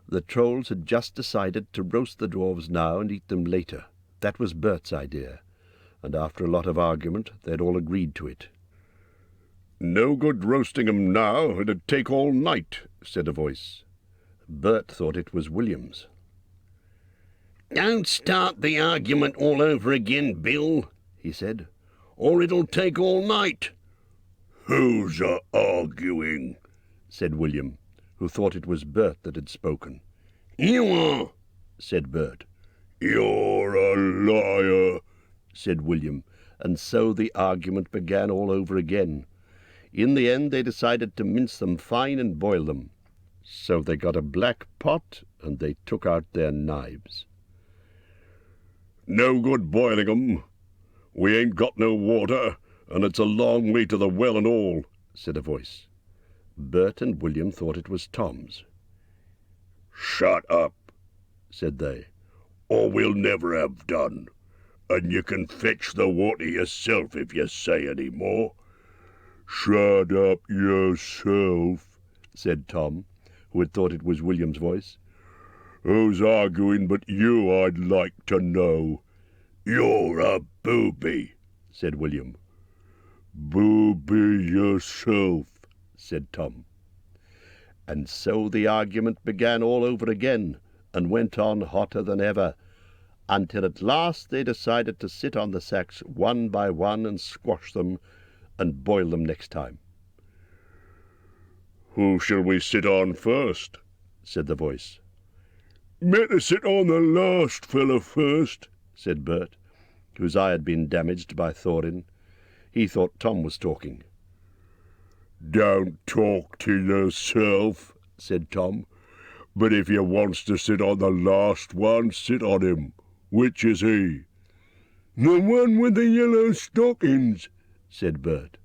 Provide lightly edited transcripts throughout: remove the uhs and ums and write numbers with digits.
The Trolls had just decided to roast the dwarfs now and eat them later. That was Bert's idea, and after a lot of argument they'd all agreed to it. "No good roasting 'em now, it'd take all night," said a voice. Bert thought it was William's. "Don't start the argument all over again, Bill," he said, "or it'll take all night." "Who's a-arguing?" said William, who thought it was Bert that had spoken. "You are," said Bert. "You're a liar," said William, and so the argument began all over again. In the end they decided to mince them fine and boil them. So they got a black pot and they took out their knives. "No good boiling 'em. We ain't got no water, and it's a long way to the well and all," said a voice. Bert and William thought it was Tom's. "Shut up," said they, "or we'll never have done, and you can fetch the water yourself if you say any more." "Shut up yourself," said Tom, who had thought it was William's voice. "Who's arguing but you, I'd like to know?" "You're a booby," said William. "Booby yourself," said Tom. And so the argument began all over again, and went on hotter than ever, until at last they decided to sit on the sacks one by one and squash them, and boil them next time. "Who shall we sit on first?" said the voice. "Better sit on the last fellow first," said Bert, whose eye had been damaged by Thorin. He thought Tom was talking. "Don't talk to yourself," said Tom. "But if you wants to sit on the last one, sit on him. Which is he?" "The one with the yellow stockings," said Bert.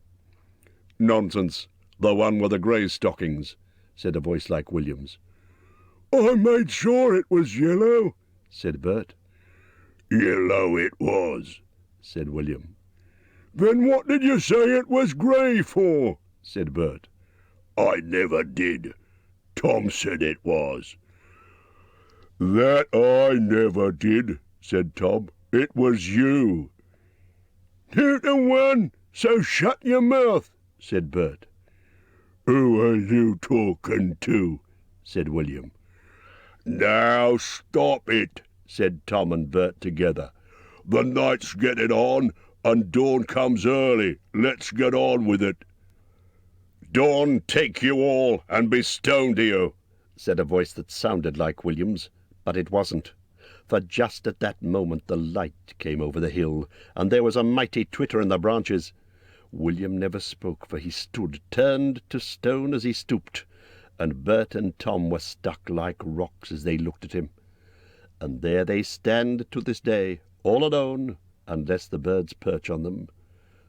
"Nonsense, the one with the grey stockings," said a voice like William's. "I made sure it was yellow," said Bert. "Yellow it was," said William. "Then what did you say it was grey for?" said Bert. "I never did. Tom said it was." "That I never did," said Tom. "It was you." "Two to one, so shut your mouth," said Bert. "Who are you talking to?" said William. "Now stop it," said Tom and Bert together. "The night's getting on, and dawn comes early. Let's get on with it." "Dawn take you all, and be stoned to you," said a voice that sounded like William's, but it wasn't. For just at that moment the light came over the hill, and there was a mighty twitter in the branches. William never spoke, for he stood turned to stone as he stooped, and Bert and Tom were stuck like rocks as they looked at him. And there they stand to this day, all alone, unless the birds perch on them.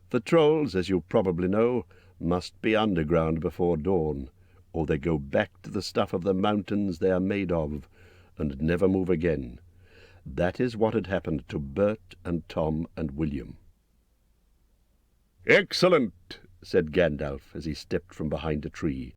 For Trolls, as you probably know, must be underground before dawn, or they go back to the stuff of the mountains they are made of, and never move again. That is what had happened to Bert and Tom and William. "Excellent," said Gandalf as he stepped from behind a tree.